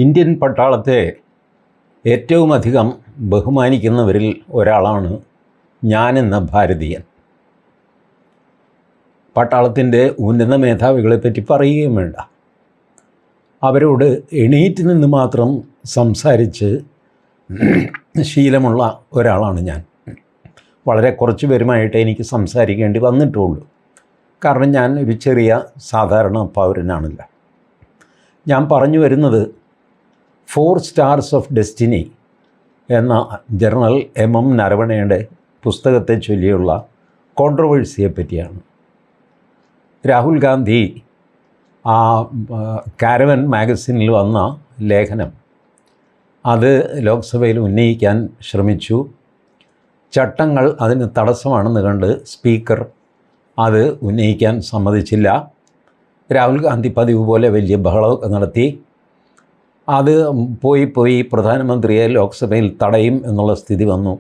Indian പട്ടാളത്തെ ഏറ്റവും അധികം ബഹുമാനിക്കുന്നവരിൽ ഒരാളാണ് ഞാനെന്ന ഭാരതീയൻ. പട്ടാളത്തിൻ്റെ ഉന്നത മേധാവികളെപ്പറ്റി പറയുകയും വേണ്ട. അവരോട് എണീറ്റ് നിന്ന് മാത്രം സംസാരിച്ച് ശീലമുള്ള ഒരാളാണ് ഞാൻ. വളരെ കുറച്ച് പേരുമായിട്ട് എനിക്ക് സംസാരിക്കേണ്ടി വന്നിട്ടുള്ളൂ. കാരണം ഞാൻ ഒരു ചെറിയ സാധാരണ പൗരനാണല്ല. ഞാൻ പറഞ്ഞു വരുന്നത് 4 Stars of Destiny എന്ന ജനറൽ M.M. നരവണയുടെ പുസ്തകത്തെ ചൊല്ലിയുള്ള കോൺട്രവേഴ്സിയെ പറ്റിയാണ്. രാഹുൽ ഗാന്ധി ആ കാരവൻ മാഗസിനിൽ വന്ന ലേഖനം അത് ലോക്സഭയിൽ ഉന്നയിക്കാൻ ശ്രമിച്ചു. ചട്ടങ്ങൾ അതിന് തടസ്സമാണെന്ന് കണ്ട് സ്പീക്കർ അത് ഉന്നയിക്കാൻ സമ്മതിച്ചില്ല. രാഹുൽ ഗാന്ധി പതിവ് പോലെ വലിയ ബഹളം നടത്തി. അത് പോയി പ്രധാനമന്ത്രിയെ ലോക്സഭയിൽ തടയും എന്നുള്ള സ്ഥിതി വന്നു.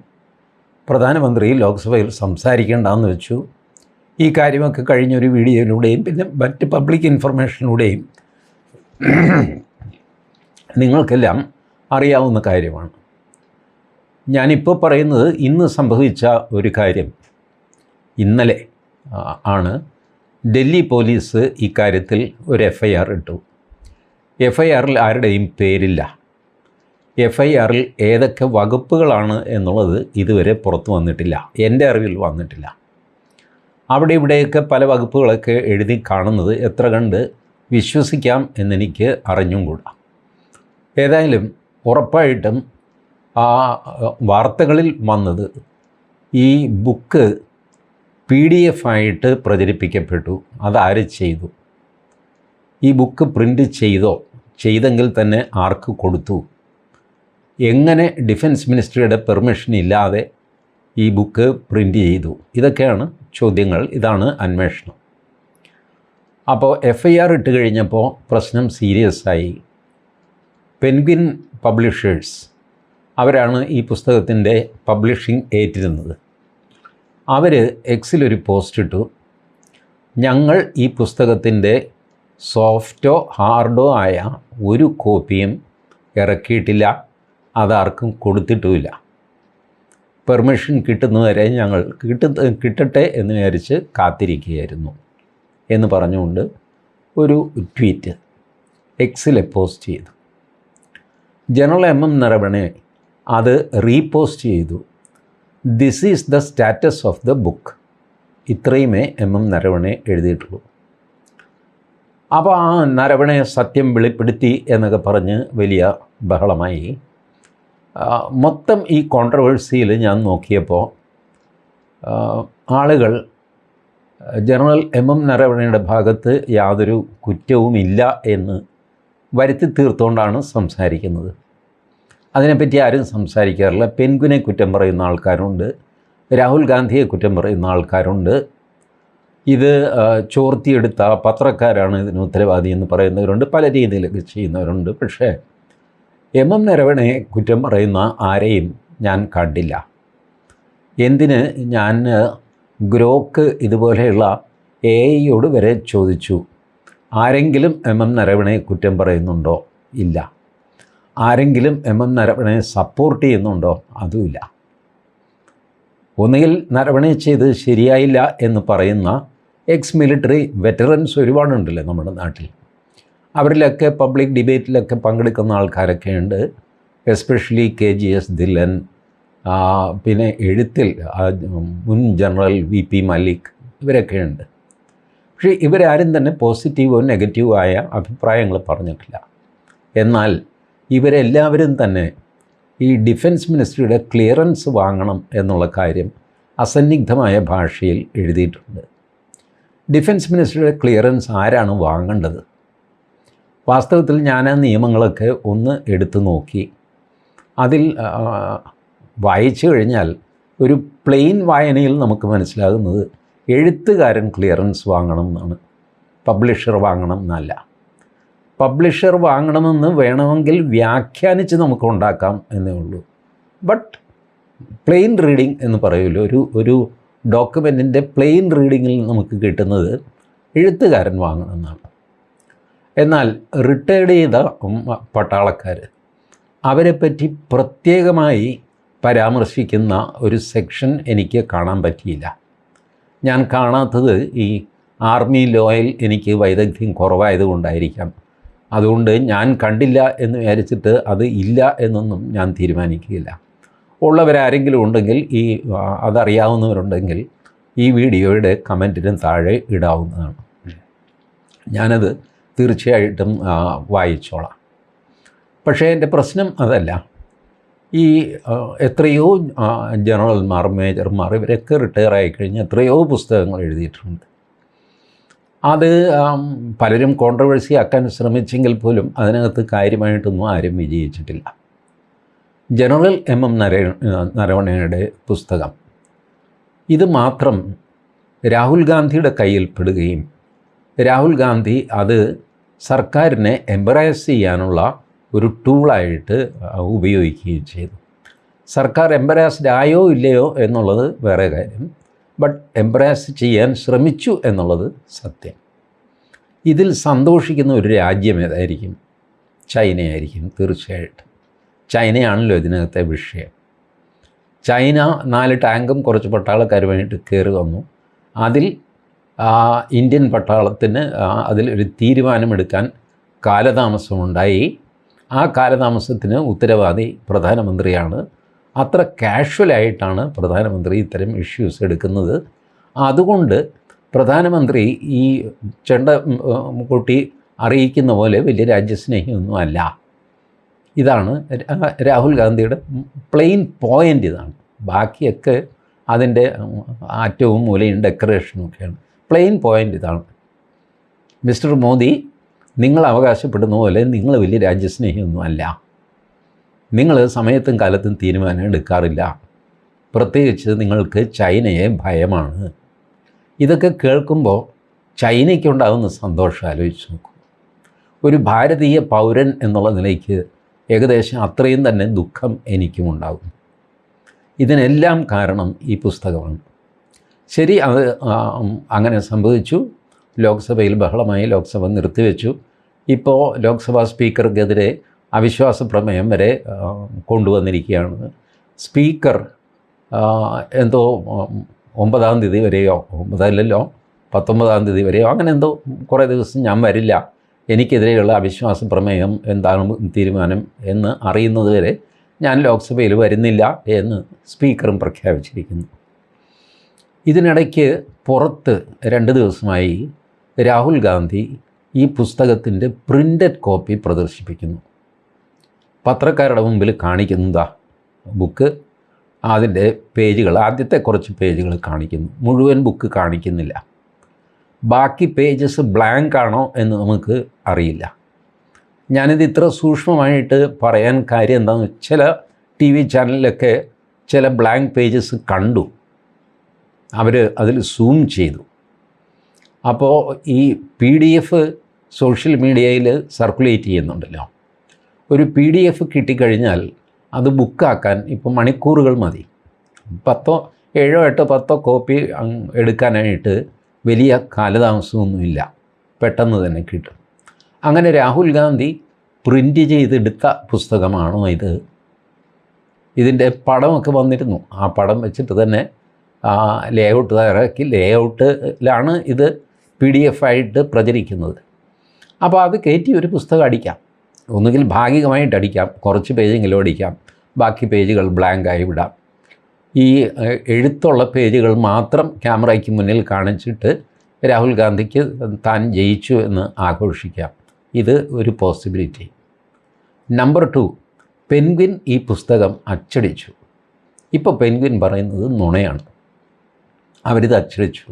പ്രധാനമന്ത്രി ലോക്സഭയിൽ സംസാരിക്കേണ്ടെന്ന് വെച്ചു. ഈ കാര്യമൊക്കെ കഴിഞ്ഞൊരു വീഡിയോയിലൂടെയും പിന്നെ മറ്റ് പബ്ലിക് ഇൻഫർമേഷനിലൂടെയും നിങ്ങൾക്കെല്ലാം അറിയാവുന്ന കാര്യമാണ്. ഞാനിപ്പോൾ പറയുന്നത് ഇന്ന് സംഭവിച്ച ഒരു കാര്യം. ഇന്നലെ ആണ് ഡൽഹി പോലീസ് ഇക്കാര്യത്തിൽ ഒരു FIR ഇട്ടു. FIRൽ ആരുടെയും പേരില്ല. FIRൽ ഏതൊക്കെ വകുപ്പുകളാണ് എന്നുള്ളത് ഇതുവരെ പുറത്തു വന്നിട്ടില്ല, എൻ്റെ അറിവിൽ വന്നിട്ടില്ല. അവിടെ ഇവിടെയൊക്കെ പല വകുപ്പുകളൊക്കെ എഴുതി കാണുന്നത് എത്ര കണ്ട് വിശ്വസിക്കാം എന്നെനിക്ക് അറിഞ്ഞും കൂടാ. ഏതായാലും ഉറപ്പായിട്ടും ആ വാർത്തകളിൽ വന്നത് ഈ ബുക്ക് PDF ആയിട്ട് പ്രചരിപ്പിക്കപ്പെട്ടു. അതാര് ചെയ്തു? ഈ ബുക്ക് പ്രിൻ്റ് ചെയ്തെങ്കിൽ തന്നെ ആർക്ക് കൊടുത്തു? എങ്ങനെ ഡിഫൻസ് മിനിസ്ട്രിയുടെ പെർമിഷൻ ഇല്ലാതെ ഈ ബുക്ക് പ്രിൻ്റ് ചെയ്തു? ഇതൊക്കെയാണ് ചോദ്യങ്ങൾ. ഇതാണ് അന്വേഷണം. അപ്പോൾ FIR ഇട്ട് കഴിഞ്ഞപ്പോൾ പ്രശ്നം സീരിയസ് ആയി. പെൻഗ്വിൻ പബ്ലിഷേഴ്സ് അവരാണ് ഈ പുസ്തകത്തിൻ്റെ പബ്ലിഷിംഗ് ഏറ്റിരുന്നത്. അവർ എക്സിലൊരു പോസ്റ്റ് ഇട്ടു. ഞങ്ങൾ ഈ പുസ്തകത്തിൻ്റെ സോഫ്റ്റോ ഹാർഡോ ആയ ഒരു കോപ്പിയും ഇറക്കിയിട്ടില്ല, അതാർക്കും കൊടുത്തിട്ടുമില്ല. പെർമിഷൻ കിട്ടുന്നവരെ ഞങ്ങൾ കിട്ടട്ടെ എന്ന് വിചാരിച്ച് കാത്തിരിക്കുകയായിരുന്നു എന്ന് പറഞ്ഞുകൊണ്ട് ഒരു ട്വീറ്റ് എക്സിലെ പോസ്റ്റ് ചെയ്തു. General M.M. നരവണെ അത് റീപോസ്റ്റ് ചെയ്തു. This is the status of the book. ഇത്രയുമേ M.M. നരവണെ എഴുതിയിട്ടുള്ളൂ. അപ്പോൾ ആ നരവണെ സത്യം വെളിപ്പെടുത്തി എന്നൊക്കെ പറഞ്ഞ് വലിയ ബഹളമായി. മൊത്തം ഈ കോൺട്രവേഴ്സിയിൽ ഞാൻ നോക്കിയപ്പോൾ ആളുകൾ ജനറൽ M.M. നരവണയുടെ ഭാഗത്ത് യാതൊരു കുറ്റവുമില്ല എന്ന് വരുത്തി തീർത്തുകൊണ്ടാണ് സംസാരിക്കുന്നത്. അതിനെപ്പറ്റി ആരും സംസാരിക്കാറില്ല. പെൻഗ്വിനെ കുറ്റം പറയുന്ന ആൾക്കാരുണ്ട്, രാഹുൽ ഗാന്ധിയെ കുറ്റം പറയുന്ന ആൾക്കാരുണ്ട്, ഇത് ചോർത്തിയെടുത്ത പത്രക്കാരാണ് ഇതിന് ഉത്തരവാദി എന്ന് പറയുന്നവരുണ്ട്, പല രീതിയിലൊക്കെ ചെയ്യുന്നവരുണ്ട്. പക്ഷേ M.M. നരവണയെ കുറ്റം പറയുന്ന ആരെയും ഞാൻ കണ്ടില്ല. എന്തിന് ഞാൻ ഗ്രോക്ക് ഇതുപോലെയുള്ള AI വരെ ചോദിച്ചു, ആരെങ്കിലും M.M. നരവണയെ കുറ്റം പറയുന്നുണ്ടോ? ഇല്ല. ആരെങ്കിലും M.M. നരവണയെ സപ്പോർട്ട് ചെയ്യുന്നുണ്ടോ? അതുമില്ല. ഒന്നുകിൽ നരവണയെ ചെയ്ത് ശരിയായില്ല എന്ന് പറയുന്ന എക്സ് മിലിറ്ററി വെറ്ററൻസ് ഒരുപാടുണ്ടല്ലോ നമ്മുടെ നാട്ടിൽ. അവരിലൊക്കെ പബ്ലിക് ഡിബേറ്റിലൊക്കെ പങ്കെടുക്കുന്ന ആൾക്കാരൊക്കെ ഉണ്ട്. എസ്പെഷ്യലി KGS ധില്ലൻ, പിന്നെ എഴുത്തിൽ മുൻ ജനറൽ VP മല്ലിക്, ഇവരൊക്കെ ഉണ്ട്. പക്ഷേ ഇവരാരും തന്നെ പോസിറ്റീവോ നെഗറ്റീവോ ആയ അഭിപ്രായങ്ങൾ പറഞ്ഞിട്ടില്ല. എന്നാൽ ഇവരെല്ലാവരും തന്നെ ഈ ഡിഫൻസ് മിനിസ്ട്രിയുടെ ക്ലിയറൻസ് വാങ്ങണം എന്നുള്ള കാര്യം അസന്നിഗ്ധമായ ഭാഷയിൽ എഴുതിയിട്ടുണ്ട്. ഡിഫൻസ് മിനിസ്ട്രിയുടെ ക്ലിയറൻസ് ആരാണ് വാങ്ങേണ്ടത്? വാസ്തവത്തിൽ ഞാൻ ആ നിയമങ്ങളൊക്കെ ഒന്ന് എടുത്തു നോക്കി. അതിൽ വായിച്ചു കഴിഞ്ഞാൽ ഒരു പ്ലെയിൻ വായനയിൽ നമുക്ക് മനസ്സിലാകുന്നത് എഴുത്തുകാരൻ ക്ലിയറൻസ് വാങ്ങണം എന്നാണ്, പബ്ലിഷർ വാങ്ങണം എന്നല്ല. പബ്ലിഷർ വാങ്ങണമെന്ന് വേണമെങ്കിൽ വ്യാഖ്യാനിച്ച് നമുക്ക് ഉണ്ടാക്കാം എന്നേ ഉള്ളൂ. ബട്ട് പ്ലെയിൻ റീഡിങ് എന്ന് പറയുമല്ലോ, ഒരു ഡോക്യുമെൻറ്റിൻ്റെ പ്ലെയിൻ റീഡിങ്ങിൽ നമുക്ക് കിട്ടുന്നത് എഴുത്തുകാരൻ വാങ്ങണമെന്നാണ്. എന്നാൽ റിട്ടയർഡ് ചെയ്ത പട്ടാളക്കാർ അവരെപ്പറ്റി പ്രത്യേകമായി പരാമർശിക്കുന്ന ഒരു സെക്ഷൻ എനിക്ക് കാണാൻ പറ്റിയില്ല. ഞാൻ കാണാത്തത് ഈ ആർമി ലോയിൽ എനിക്ക് വൈദഗ്ധ്യം കുറവായതുകൊണ്ടായിരിക്കാം. അതുകൊണ്ട് ഞാൻ കണ്ടില്ല എന്ന് വിചാരിച്ചിട്ട് അത് ഇല്ല എന്നൊന്നും ഞാൻ തീരുമാനിക്കുകയില്ല. ഉള്ളവരാരെങ്കിലും ഉണ്ടെങ്കിൽ അതറിയാവുന്നവരുണ്ടെങ്കിൽ ഈ വീഡിയോയുടെ കമൻറ്റിന് താഴെ ഇടാവുന്നതാണ്. ഞാനത് തീർച്ചയായിട്ടും വായിച്ചോളാം. പക്ഷേ എൻ്റെ പ്രശ്നം അതല്ല. ഈ എത്രയോ ജനറൽമാർ, മേജർമാർ ഇവരൊക്കെ റിട്ടയർ ആയിക്കഴിഞ്ഞ് എത്രയോ പുസ്തകങ്ങൾ എഴുതിയിട്ടുണ്ട്. അത് പലരും കോൺട്രവേഴ്സി ആക്കാൻ ശ്രമിച്ചെങ്കിൽ പോലും അതിനകത്ത് കാര്യമായിട്ടൊന്നും ആരും വിജയിച്ചിട്ടില്ല. ജനറൽ MM നരവണയുടെ പുസ്തകം ഇത് മാത്രം രാഹുൽ ഗാന്ധിയുടെ കയ്യിൽപ്പെടുകയും രാഹുൽ ഗാന്ധി അത് സർക്കാരിനെ എംബറാസ് ചെയ്യാനുള്ള ഒരു ടൂളായിട്ട് ഉപയോഗിക്കുകയും ചെയ്തു. സർക്കാർ എംബറാസ്ഡ് ആയോ ഇല്ലയോ എന്നുള്ളത് വേറെ കാര്യം, ബട്ട് എംബ്രാസ് ചെയ്യാൻ ശ്രമിച്ചു എന്നുള്ളത് സത്യം. ഇതിൽ സന്തോഷിക്കുന്ന ഒരു രാജ്യം ഏതായിരിക്കും? ചൈനയായിരിക്കും തീർച്ചയായിട്ടും. ചൈനയാണല്ലോ ഇതിനകത്തെ വിഷയം. ചൈന 4 ടാങ്കും കുറച്ച് പട്ടാളക്കാരുമായിട്ട് കയറി വന്നു. അതിൽ ഇന്ത്യൻ പട്ടാളത്തിന് അതിലൊരു തീരുമാനമെടുക്കാൻ കാലതാമസമുണ്ടായി. ആ കാലതാമസത്തിന് ഉത്തരവാദി പ്രധാനമന്ത്രിയാണ്. അത്ര കാഷ്വലായിട്ടാണ് പ്രധാനമന്ത്രി ഇത്തരം ഇഷ്യൂസ് എടുക്കുന്നത്. അതുകൊണ്ട് പ്രധാനമന്ത്രി ഈ ചെണ്ട കൊട്ടി അറിയിക്കുന്ന പോലെ വലിയ രാജ്യസ്നേഹിയൊന്നും അല്ല. ഇതാണ് രാഹുൽ ഗാന്ധിയുടെ പ്ലെയിൻ പോയിൻ്റ്. ഇതാണ്. ബാക്കിയൊക്കെ അതിൻ്റെ ആറ്റവും മൂലയും ഡെക്കറേഷനും ഒക്കെയാണ്. പ്ലെയിൻ പോയിൻ്റ് ഇതാണ്. മിസ്റ്റർ മോദി, നിങ്ങൾ അവകാശപ്പെടുന്ന പോലെ നിങ്ങൾ വലിയ രാജ്യസ്നേഹിയൊന്നും അല്ല. നിങ്ങൾ സമയത്തും കാലത്തും തീരുമാനം എടുക്കാറില്ല. പ്രത്യേകിച്ച് നിങ്ങൾക്ക് ചൈനയെ ഭയമാണ്. ഇതൊക്കെ കേൾക്കുമ്പോൾ ചൈനയ്ക്കുണ്ടാകുന്ന സന്തോഷം ആലോചിച്ച് നോക്കും. ഒരു ഭാരതീയ പൗരൻ എന്നുള്ള നിലയ്ക്ക് ഏകദേശം അത്രയും തന്നെ ദുഃഖം എനിക്കും ഉണ്ടാകും. ഇതിനെല്ലാം കാരണം ഈ പുസ്തകമാണ്. ശരി, അത് അങ്ങനെ സംഭവിച്ചു. ലോക്സഭയിൽ ബഹളമായി. ലോക്സഭ നിർത്തിവെച്ചു. ഇപ്പോൾ ലോക്സഭാ സ്പീക്കർക്കെതിരെ അവിശ്വാസ പ്രമേയം വരെ കൊണ്ടുവന്നിരിക്കുകയാണ്. സ്പീക്കർ എന്തോ 9-ാം തീയതി വരെയോ, 19-ാം തീയതി വരെയോ അങ്ങനെ എന്തോ കുറേ ദിവസം ഞാൻ വരില്ല, എനിക്കെതിരെയുള്ള അവിശ്വാസ പ്രമേയം എന്താണ് തീരുമാനം എന്ന് അറിയുന്നത് വരെ ഞാൻ ലോക്സഭയിൽ വരുന്നില്ല എന്ന് സ്പീക്കറും പ്രഖ്യാപിച്ചിരിക്കുന്നു. ഇതിനിടയ്ക്ക് പുറത്ത് 2 ദിവസമായി രാഹുൽ ഗാന്ധി ഈ പുസ്തകത്തിൻ്റെ പ്രിൻ്റഡ് കോപ്പി പ്രദർശിപ്പിക്കുന്നു. പത്രക്കാരുടെ മുമ്പിൽ കാണിക്കുന്നതാ ബുക്ക്. അതിൻ്റെ പേജുകൾ, ആദ്യത്തെ കുറച്ച് പേജുകൾ കാണിക്കുന്നു, മുഴുവൻ ബുക്ക് കാണിക്കുന്നില്ല. ബാക്കി പേജസ് ബ്ലാങ്ക് ആണോ എന്ന് നമുക്ക് അറിയില്ല. ഞാനിത് ഇത്ര സൂക്ഷ്മമായിട്ട് പറയാൻ കാര്യം എന്താണെന്ന്, ചില TV ചാനലിലൊക്കെ ചില ബ്ലാങ്ക് പേജസ് കണ്ടു, അവർ അതിൽ സൂം ചെയ്തു. അപ്പോൾ ഈ PDF സോഷ്യൽ മീഡിയയിൽ സർക്കുലേറ്റ് ചെയ്യുന്നുണ്ടല്ലോ. ഒരു PDF കിട്ടിക്കഴിഞ്ഞാൽ അത് ബുക്കാക്കാൻ ഇപ്പോൾ മണിക്കൂറുകൾ മതി. 7 8 10 കോപ്പി എടുക്കാനായിട്ട് വലിയ കാലതാമസമൊന്നുമില്ല, പെട്ടെന്ന് തന്നെ കിട്ടും. അങ്ങനെ രാഹുൽ ഗാന്ധി പ്രിൻ്റ് ചെയ്തെടുത്ത പുസ്തകമാണോ ഇത്? ഇതിൻ്റെ പടമൊക്കെ വന്നിരുന്നു. ആ പടം വെച്ചിട്ട് തന്നെ ലേഔട്ട് തയ്യാറാക്കി. ലേഔട്ടിലാണ് ഇത് PDF ആയിട്ട് പ്രചരിക്കുന്നത്. അപ്പോൾ അത് കയറ്റി ഒരു പുസ്തകം അടിക്കാം. ഒന്നുകിൽ ഭാഗികമായിട്ട് അടിക്കാം, കുറച്ച് പേജെങ്കിലും അടിക്കാം, ബാക്കി പേജുകൾ ബ്ലാങ്കായി വിടാം. ഈ എഴുത്തുള്ള പേജുകൾ മാത്രം ക്യാമറയ്ക്ക് മുന്നിൽ കാണിച്ചിട്ട് രാഹുൽ ഗാന്ധിക്ക് താൻ ജയിച്ചു എന്ന് ആഘോഷിക്കാം. ഇത് ഒരു പോസിബിലിറ്റി. നമ്പർ 2, പെൻഗ്വിൻ ഈ പുസ്തകം അച്ചടിച്ചു. ഇപ്പോൾ പെൻഗ്വിൻ പറയുന്നത് നുണയാണ്. അവരിത് അച്ചടിച്ചു.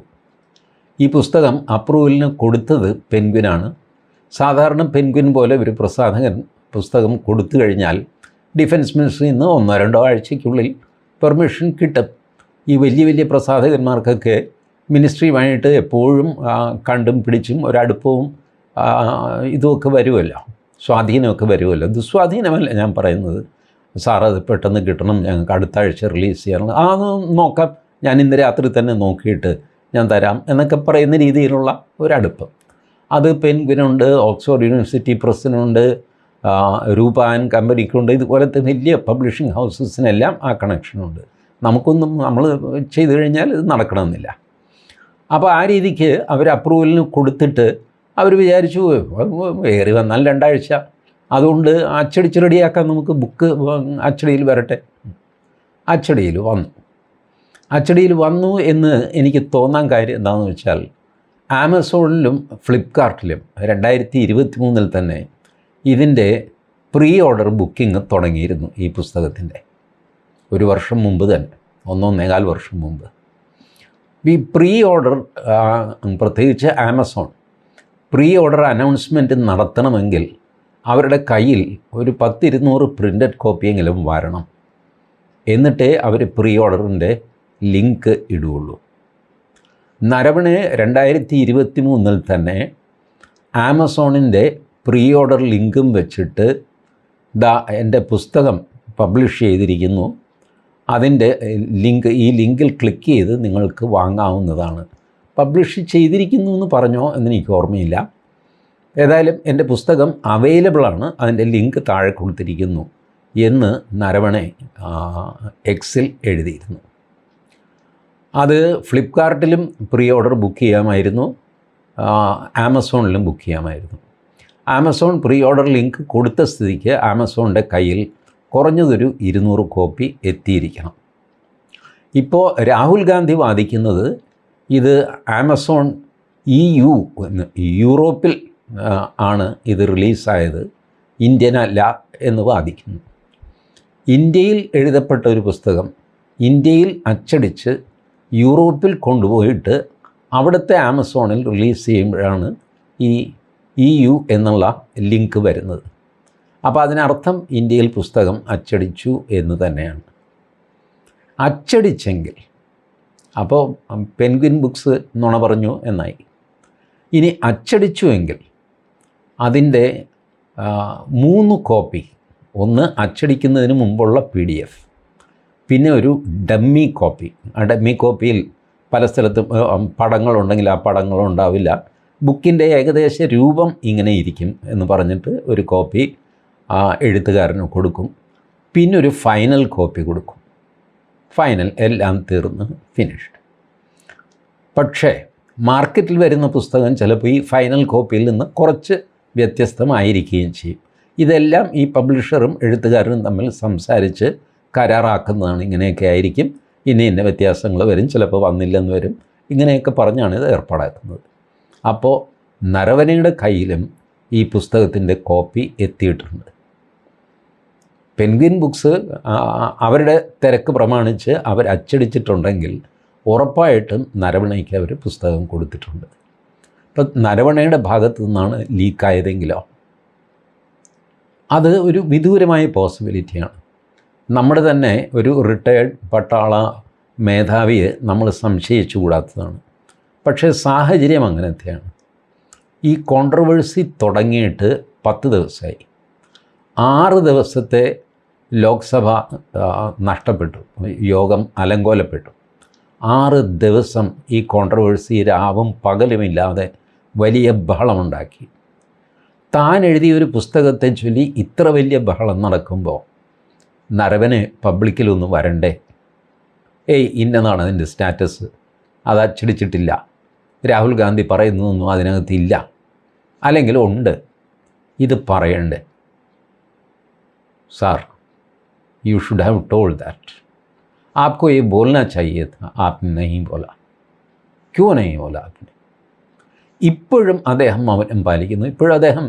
ഈ പുസ്തകം അപ്രൂവലിന് കൊടുത്തത് പെൻഗ്വിനാണ്. സാധാരണ പെൻഗ്വിൻ പോലെ ഒരു പ്രസാധകൻ പുസ്തകം കൊടുത്തു കഴിഞ്ഞാൽ ഡിഫൻസ് മിനിസ്ട്രിയിൽ നിന്ന് 1-2 ആഴ്ചയ്ക്കുള്ളിൽ പെർമിഷൻ കിട്ടും. ഈ വലിയ വലിയ പ്രസാധകന്മാർക്കൊക്കെ മിനിസ്ട്രിയുമായിട്ട് എപ്പോഴും കണ്ടും പിടിച്ചും ഒരടുപ്പവും ഇതുമൊക്കെ വരുമല്ലോ, സ്വാധീനമൊക്കെ വരുമല്ലോ. ദുസ്വാധീനമല്ല ഞാൻ പറയുന്നത്. സാർ അത് പെട്ടെന്ന് കിട്ടണം, ഞങ്ങൾക്ക് അടുത്ത ആഴ്ച റിലീസ് ചെയ്യണം, നോക്കാം, ഞാൻ ഇന്ന് രാത്രി തന്നെ നോക്കിയിട്ട് ഞാൻ തരാം എന്നൊക്കെ പറയുന്ന രീതിയിലുള്ള ഒരടുപ്പം. അത് പെൻഗ്വിനുണ്ട്, ഓക്സ്ഫോർഡ് യൂണിവേഴ്സിറ്റി പ്രസ്സിനുണ്ട്, രൂപ ആൻഡ് കമ്പനിക്കുണ്ട്. ഇതുപോലത്തെ വലിയ പബ്ലിഷിംഗ് ഹൗസസിനെല്ലാം ആ കണക്ഷനുണ്ട്. നമുക്കൊന്നും നമ്മൾ ചെയ്തു കഴിഞ്ഞാൽ ഇത് നടക്കണമെന്നില്ല. അപ്പോൾ ആ രീതിക്ക് അവർ അപ്രൂവലിന് കൊടുത്തിട്ട് അവർ വിചാരിച്ചു ഏറി വന്നാൽ 2 ആഴ്ച, അതുകൊണ്ട് അച്ചടിച്ച് റെഡിയാക്കാൻ നമുക്ക് ബുക്ക് അച്ചടിയിൽ വരട്ടെ. അച്ചടിയിൽ വന്നു എന്ന് എനിക്ക് തോന്നാൻ കാര്യം എന്താണെന്ന് വെച്ചാൽ, ആമസോണിലും ഫ്ലിപ്കാർട്ടിലും 2023 തന്നെ ഇതിൻ്റെ പ്രീ ഓർഡർ ബുക്കിംഗ് തുടങ്ങിയിരുന്നു. ഈ പുസ്തകത്തിൻ്റെ 1 വർഷം മുമ്പ് തന്നെ, 1.25 വർഷം മുമ്പ്. ഈ പ്രീ ഓർഡർ, പ്രത്യേകിച്ച് ആമസോൺ പ്രീ ഓർഡർ അനൗൺസ്മെൻറ്റ് നടത്തണമെങ്കിൽ അവരുടെ കയ്യിൽ ഒരു 10-200 പ്രിൻ്റഡ് കോപ്പിയെങ്കിലും വരണം. എന്നിട്ടേ അവർ പ്രീ ഓർഡറിൻ്റെ ലിങ്ക് ഇടുകയുള്ളൂ. നരവണെ 2023 തന്നെ ആമസോണിൻ്റെ പ്രീ ഓർഡർ ലിങ്കും വെച്ചിട്ട് എൻ്റെ പുസ്തകം പബ്ലിഷ് ചെയ്തിരിക്കുന്നു, അതിൻ്റെ ഈ ലിങ്കിൽ ക്ലിക്ക് ചെയ്ത് നിങ്ങൾക്ക് വാങ്ങാവുന്നതാണ്. പബ്ലിഷ് ചെയ്തിരിക്കുന്നു എന്ന് പറഞ്ഞോ എന്നെനിക്ക് ഓർമ്മയില്ല. ഏതായാലും എൻ്റെ പുസ്തകം അവൈലബിളാണ്, അതിൻ്റെ ലിങ്ക് താഴെ കൊടുത്തിരിക്കുന്നു എന്ന് നരവണെ എക്സിൽ എഴുതിയിരുന്നു. അത് ഫ്ലിപ്കാർട്ടിലും പ്രീ ഓർഡർ ബുക്ക് ചെയ്യാമായിരുന്നു, ആമസോണിലും ബുക്ക് ചെയ്യാമായിരുന്നു. ആമസോൺ പ്രീ ഓർഡർ ലിങ്ക് കൊടുത്ത സ്ഥിതിക്ക് ആമസോണിൻ്റെ കയ്യിൽ കുറഞ്ഞതൊരു 200 കോപ്പി എത്തിയിരിക്കണം. ഇപ്പോൾ രാഹുൽ ഗാന്ധി വാദിക്കുന്നത് ഇത് ആമസോൺ EU എന്ന്, യൂറോപ്പിൽ ആണ് ഇത് റിലീസായത്, ഇന്ത്യനല്ല എന്ന് വാദിക്കുന്നു. ഇന്ത്യയിൽ എഴുതപ്പെട്ട ഒരു പുസ്തകം ഇന്ത്യയിൽ അച്ചടിച്ച് യൂറോപ്പിൽ കൊണ്ടുപോയിട്ട് അവിടുത്തെ ആമസോണിൽ റിലീസ് ചെയ്യുമ്പോഴാണ് ഈ EU എന്നുള്ള ലിങ്ക് വരുന്നത്. അപ്പോൾ അതിനർത്ഥം ഇന്ത്യയിൽ പുസ്തകം അച്ചടിച്ചു എന്ന് തന്നെയാണ്. അച്ചടിച്ചെങ്കിൽ അപ്പോൾ പെൻഗ്വിൻ ബുക്സ് നുണ പറഞ്ഞു എന്നായി. ഇനി അച്ചടിച്ചുവെങ്കിൽ അതിൻ്റെ 3 കോപ്പി, ഒന്ന് അച്ചടിക്കുന്നതിന് മുമ്പുള്ള PDF, പിന്നെ ഒരു ഡമ്മി കോപ്പി. ആ ഡമ്മി കോപ്പിയിൽ പല സ്ഥലത്തും പടങ്ങളുണ്ടെങ്കിൽ ആ പടങ്ങളുണ്ടാവില്ല, ബുക്കിൻ്റെ ഏകദേശ രൂപം ഇങ്ങനെ ഇരിക്കും എന്ന് പറഞ്ഞിട്ട് ഒരു കോപ്പി എഴുത്തുകാരന് കൊടുക്കും. പിന്നെ ഒരു ഫൈനൽ കോപ്പി കൊടുക്കും. ഫൈനൽ എല്ലാം തീർന്ന് ഫിനിഷ്ഡ്. പക്ഷേ മാർക്കറ്റിൽ വരുന്ന പുസ്തകം ചിലപ്പോൾ ഈ ഫൈനൽ കോപ്പിയിൽ നിന്ന് കുറച്ച് വ്യത്യസ്തമായിരിക്കുകയും ചെയ്യും. ഇതെല്ലാം ഈ പബ്ലിഷറും എഴുത്തുകാരനും തമ്മിൽ സംസാരിച്ച് കരാറാക്കുന്നതാണ്. ഇങ്ങനെയൊക്കെ ആയിരിക്കും, ഇന്ന വ്യത്യാസങ്ങൾ വരും, ചിലപ്പോൾ വന്നില്ലെന്ന് വരും, ഇങ്ങനെയൊക്കെ പറഞ്ഞാണ് ഇത് ഏർപ്പാടാക്കുന്നത്. അപ്പോൾ നരവനയുടെ കയ്യിലും ഈ പുസ്തകത്തിൻ്റെ കോപ്പി എത്തിയിട്ടുണ്ട്. പെൻഗ്വിൻ ബുക്സ് അവരുടെ തിരക്ക് പ്രമാണിച്ച് അവർ അച്ചടിച്ചിട്ടുണ്ടെങ്കിൽ ഉറപ്പായിട്ടും നരവണയ്ക്ക് അവർ പുസ്തകം കൊടുത്തിട്ടുണ്ട്. ഇപ്പം നരവണയുടെ ഭാഗത്തു നിന്നാണ് ലീക്കായതെങ്കിലോ അത് ഒരു വിദൂരമായ പോസിബിലിറ്റിയാണ്. നമ്മുടെ തന്നെ ഒരു റിട്ടയേർഡ് പട്ടാള മേധാവിയെ നമ്മൾ സംശയിച്ചുകൂടാത്തതാണ്. പക്ഷേ സാഹചര്യം അങ്ങനത്തെയാണ്. ഈ കോൺട്രവേഴ്സി തുടങ്ങിയിട്ട് 10 ദിവസമായി. 6 ദിവസത്തെ ലോക്സഭ നഷ്ടപ്പെട്ടു, യോഗം അലങ്കോലപ്പെട്ടു. 6 ദിവസം ഈ കോൺട്രവേഴ്സി രാവും പകലുമില്ലാതെ വലിയ ബഹളമുണ്ടാക്കി. താൻ എഴുതിയൊരു പുസ്തകത്തെ ചൊല്ലി ഇത്ര വലിയ ബഹളം നടക്കുമ്പോൾ നരവന് പബ്ലിക്കിലൊന്നും വരണ്ടേ? ഇന്നതാണ് അതിൻ്റെ സ്റ്റാറ്റസ്, അത് അച്ചടിച്ചിട്ടില്ല, രാഹുൽ ഗാന്ധി പറയുന്നതൊന്നും അതിനകത്തില്ല, അല്ലെങ്കിൽ ഉണ്ട്, ഇത് പറയണ്ടേ? Sir, you should have told that, आपको ये बोलना चाहिए था, आपने नहीं बोला, क्यों नहीं बोला आपने? ഇപ്പോഴും അദ്ദേഹം മൗനം പാലിക്കുന്നു. ഇപ്പോഴും അദ്ദേഹം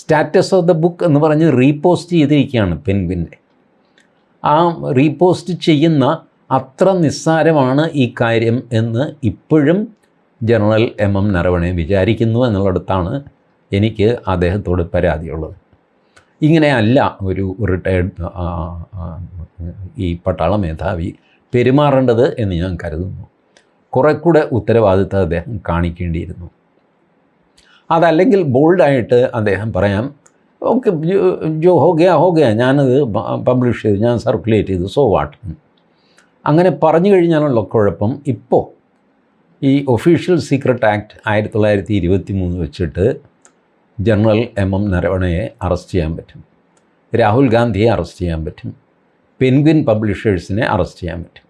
സ്റ്റാറ്റസ് ഓഫ് ദ ബുക്ക് എന്ന് പറഞ്ഞ് റീപോസ്റ്റ് ചെയ്തിരിക്കുകയാണ് പെൻഗ്വിൻ്റെ. ആ റീപോസ്റ്റ് ചെയ്യുന്ന അത്ര നിസ്സാരമാണ് ഈ കാര്യം എന്ന് ഇപ്പോഴും ജനറൽ MM നരവണെ വിചാരിക്കുന്നു എന്നുള്ളിടത്താണ് എനിക്ക് അദ്ദേഹത്തോട് പരാതിയുള്ളത്. ഇങ്ങനെയല്ല ഒരു റിട്ടയർഡ് ഈ പട്ടാള മേധാവി പെരുമാറേണ്ടത് എന്ന് ഞാൻ കരുതുന്നു. കുറെ കൂടെ ഉത്തരവാദിത്തം അദ്ദേഹം കാണിക്കേണ്ടിയിരുന്നു. അതല്ലെങ്കിൽ ബോൾഡായിട്ട് അദ്ദേഹം പറയാം, ഓക്കെ ജോ ഹോ ഗയാ, ഞാനത് പബ്ലിഷ് ചെയ്തു, ഞാൻ സർക്കുലേറ്റ് ചെയ്തു, സോ വാട്ട്. അങ്ങനെ പറഞ്ഞു കഴിഞ്ഞാലുള്ള കുഴപ്പം. ഇപ്പോൾ ഈ ഒഫീഷ്യൽ സീക്രട്ട് ആക്ട് 1923 വെച്ചിട്ട് ജനറൽ എം നരവണയെ അറസ്റ്റ് ചെയ്യാൻ പറ്റും, രാഹുൽ ഗാന്ധിയെ അറസ്റ്റ് ചെയ്യാൻ പറ്റും, പെൻഗ്വിൻ പബ്ലിഷേഴ്സിനെ അറസ്റ്റ് ചെയ്യാൻ പറ്റും.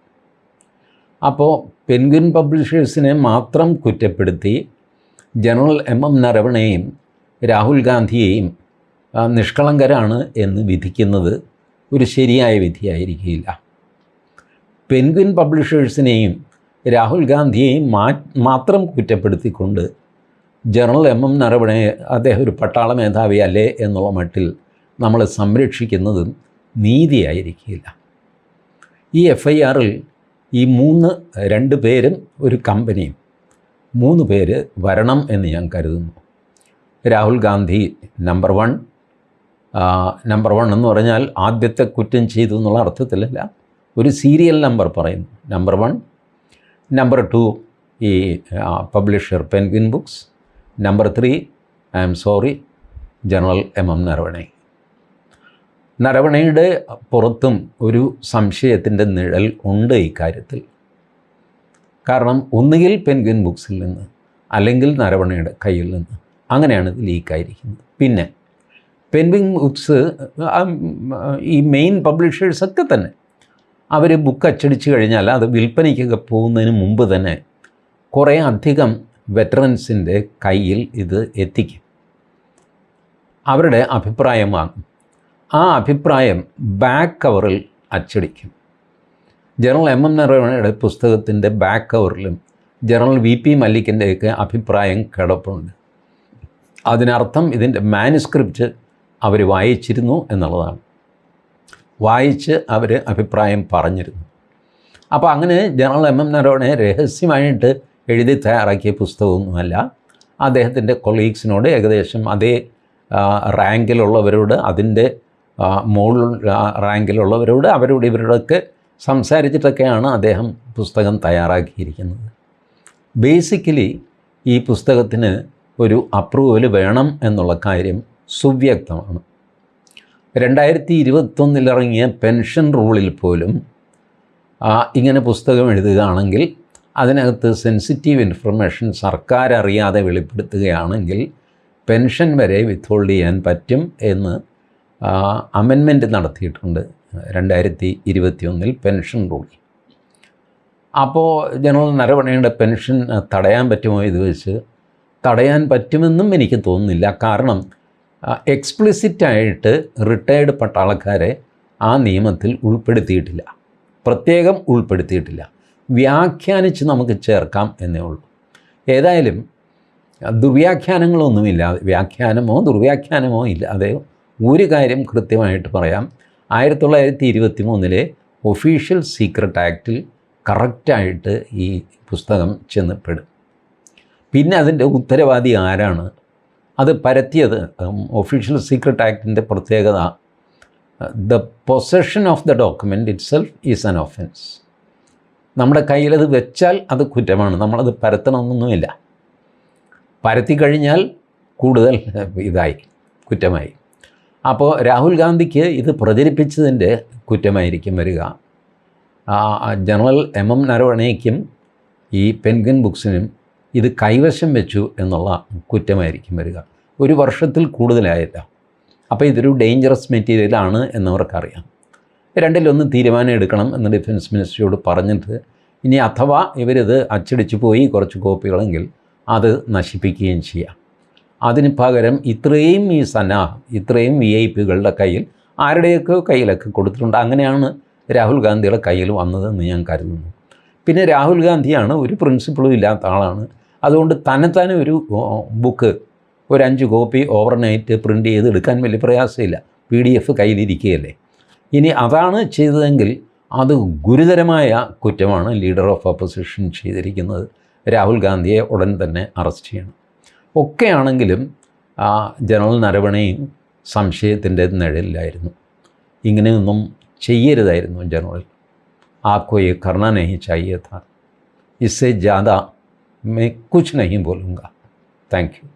അപ്പോൾ പെൻഗ്വിൻ പബ്ലിഷേഴ്സിനെ മാത്രം കുറ്റപ്പെടുത്തി ജനറൽ എം നരവണയെയും രാഹുൽ ഗാന്ധിയെയും നിഷ്കളങ്കരാണ് എന്ന് വിധിക്കുന്നത് ഒരു ശരിയായ വിധിയായിരിക്കില്ല. പെൻഗ്വിൻ പബ്ലിഷേഴ്സിനെയും രാഹുൽ ഗാന്ധിയെയും മാത്രം കുറ്റപ്പെടുത്തിക്കൊണ്ട് ജനറൽ എം നരവണയെ അദ്ദേഹം ഒരു പട്ടാള മേധാവി അല്ലേ എന്നുള്ള മട്ടിൽ നമ്മൾ സംരക്ഷിക്കുന്നതും നീതിയായിരിക്കില്ല. ഈ FIRൽ ഈ 2 പേരും ഒരു കമ്പനിയും 3 പേര് വരണം എന്ന് ഞാൻ കരുതുന്നു. രാഹുൽ ഗാന്ധി നമ്പർ 1 എന്ന് പറഞ്ഞാൽ ആദ്യത്തെ കുറ്റം ചെയ്തു എന്നുള്ള അർത്ഥത്തിലല്ല, ഒരു സീരിയൽ നമ്പർ പറയുന്നു. നമ്പർ 1. നമ്പർ 2 ഈ publisher Penguin Books. Number 3 I'm sorry general M Naravane. നരവണയുടെ പുറത്തും ഒരു സംശയത്തിൻ്റെ നിഴൽ ഉണ്ട് ഈ കാര്യത്തിൽ. കാരണം ഒന്നുകിൽ പെൻഗ്വിൻ ബുക്സിൽ നിന്ന് അല്ലെങ്കിൽ നരവണയുടെ കയ്യിൽ നിന്ന് അങ്ങനെയാണ് ഇത് ലീക്കായിരിക്കുന്നത്. പിന്നെ പെൻഗ്വിൻ ബുക്സ് ഈ മെയിൻ പബ്ലിഷേഴ്സൊക്കെ തന്നെ അവർ ബുക്ക് അച്ചടിച്ച് കഴിഞ്ഞാൽ അത് വിൽപ്പനയ്ക്കൊക്കെ പോകുന്നതിന് മുമ്പ് തന്നെ കുറേ അധികം വെറ്ററൻസിൻ്റെ കയ്യിൽ ഇത് എത്തിക്കും. അവരുടെ അഭിപ്രായം വാങ്ങും. ആ അഭിപ്രായം ബാക്ക് കവറിൽ അച്ചടിക്കും. ജനറൽ എം നരവണയുടെ പുസ്തകത്തിൻ്റെ ബാക്ക് കവറിലും ജനറൽ VP മല്ലിക്കിൻ്റെയൊക്കെ അഭിപ്രായം കിടപ്പുണ്ട്. അതിനർത്ഥം ഇതിൻ്റെ മാനുസ്ക്രിപ്റ്റ് അവർ വായിച്ചിരുന്നു എന്നുള്ളതാണ്. വായിച്ച് അവർ അഭിപ്രായം പറഞ്ഞിരുന്നു. അപ്പോൾ അങ്ങനെ ജനറൽ എം നരവണയെ രഹസ്യമായിട്ട് എഴുതി തയ്യാറാക്കിയ പുസ്തകമൊന്നുമല്ല. അദ്ദേഹത്തിൻ്റെ കൊളീഗ്സിനോട് ഏകദേശം അതേ റാങ്കിലുള്ളവരോട്, അതിൻ്റെ മുകളിൽ റാങ്കിലുള്ളവരോട്, അവരോട് ഇവരോടൊക്കെ സംസാരിച്ചിട്ടൊക്കെയാണ് അദ്ദേഹം പുസ്തകം തയ്യാറാക്കിയിരിക്കുന്നത്. ബേസിക്കലി ഈ പുസ്തകത്തിന് ഒരു അപ്രൂവൽ വേണം എന്നുള്ള കാര്യം സുവ്യക്തമാണ്. 2021 ഇറങ്ങിയ പെൻഷൻ റൂളിൽ പോലും ഇങ്ങനെ പുസ്തകം എഴുതുകയാണെങ്കിൽ അതിനകത്ത് സെൻസിറ്റീവ് ഇൻഫർമേഷൻ സർക്കാർ അറിയാതെ വെളിപ്പെടുത്തുകയാണെങ്കിൽ പെൻഷൻ വരെ വിത്ത്ഹോൾഡ് ചെയ്യാൻ പറ്റും എന്ന് അമെൻമെൻറ്റ് നടത്തിയിട്ടുണ്ട് 2021 പെൻഷൻ റൂളിൽ. അപ്പോൾ ജനറൽ നരവണയുടെ പെൻഷൻ തടയാൻ പറ്റുമോ ഇത് വെച്ച്? തടയാൻ പറ്റുമെന്നും എനിക്ക് തോന്നുന്നില്ല. കാരണം എക്സ്പ്ലിസിറ്റായിട്ട് റിട്ടയർഡ് പട്ടാളക്കാരെ ആ നിയമത്തിൽ ഉൾപ്പെടുത്തിയിട്ടില്ല, പ്രത്യേകം ഉൾപ്പെടുത്തിയിട്ടില്ല. വ്യാഖ്യാനിച്ച് നമുക്ക് ചേർക്കാം എന്നേ ഉള്ളൂ. ഏതായാലും ദുർവ്യാഖ്യാനങ്ങളൊന്നുമില്ലാതെ, വ്യാഖ്യാനമോ ദുർവ്യാഖ്യാനമോ ഇല്ലാതെ ഒരു കാര്യം കൃത്യമായിട്ട് പറയാം. 1923 ഒഫീഷ്യൽ സീക്രട്ട് ആക്റ്റിൽ കറക്റ്റായിട്ട് ഈ പുസ്തകം ചെന്നപ്പെടും. പിന്നെ അതിൻ്റെ ഉത്തരവാദി ആരാണ്, അത് പരത്തിയത്? ഒഫീഷ്യൽ സീക്രട്ട് ആക്ടിൻ്റെ പ്രത്യേകത the possession of the document it self is an offence. നമ്മുടെ കയ്യിലത് വെച്ചാൽ അത് കുറ്റമാണ്, നമ്മളത് പരത്തണമെന്നൊന്നുമില്ല. പരത്തി കഴിഞ്ഞാൽ കൂടുതൽ ഇതായി, കുറ്റമായി. അപ്പോൾ രാഹുൽ ഗാന്ധിക്ക് ഇത് പ്രചരിപ്പിച്ചതിൻ്റെ കുറ്റമായിരിക്കും വരിക. ജനറൽ എം നരവണയ്ക്കും ഈ പെൻഗ്വിൻ ബുക്സിനും ഇത് കൈവശം വെച്ചു എന്നുള്ള കുറ്റമായിരിക്കും വരിക. 1 വർഷത്തിൽ കൂടുതലായില്ല. അപ്പോൾ ഇതൊരു ഡേഞ്ചറസ് മെറ്റീരിയലാണ് എന്നവർക്കറിയാം. 2-1 തീരുമാനം എടുക്കണം എന്ന് ഡിഫൻസ് മിനിസ്ട്രിയോട് പറഞ്ഞിട്ട്, ഇനി അഥവാ ഇവരിത് അച്ചടിച്ച് പോയി കുറച്ച് കോപ്പികളെങ്കിൽ അത് നശിപ്പിക്കുകയും ചെയ്യാം. അതിന് പകരം ഇത്രയും ഈ സന്നാഹം, ഇത്രയും VIP-കളുടെ കയ്യിൽ, ആരുടെയൊക്കെ കയ്യിലൊക്കെ കൊടുത്തിട്ടുണ്ട്. അങ്ങനെയാണ് രാഹുൽ ഗാന്ധിയുടെ കയ്യിൽ വന്നതെന്ന് ഞാൻ കരുതുന്നു. പിന്നെ രാഹുൽ ഗാന്ധിയാണ് ഒരു പ്രിൻസിപ്പിളും ഇല്ലാത്ത ആളാണ്. അതുകൊണ്ട് തന്നെത്താനെ ഒരു ബുക്ക് ഒരു 5 കോപ്പി ഓവർനൈറ്റ് പ്രിൻ്റ് ചെയ്ത് എടുക്കാൻ വലിയ പ്രയാസമില്ല. PDF കയ്യിലിരിക്കുകയല്ലേ. ഇനി അതാണ് ചെയ്തതെങ്കിൽ അത് ഗുരുതരമായ കുറ്റമാണ് ലീഡർ ഓഫ് ഓപ്പോസിഷൻ ചെയ്തിരിക്കുന്നത്. രാഹുൽ ഗാന്ധിയെ ഉടൻ തന്നെ അറസ്റ്റ് ചെയ്യണം. ഒക്കെയാണെങ്കിലും ജനറൽ നരവണയും സംശയത്തിൻ്റെ നിഴലിലായിരുന്നു. ഇങ്ങനെയൊന്നും ചെയ്യരുതായിരുന്നു ജനറൽ. आपको ये करना नहीं चाहिए था. इससे ज़्यादा मैं कुछ नहीं बोलूँगा. Thank you.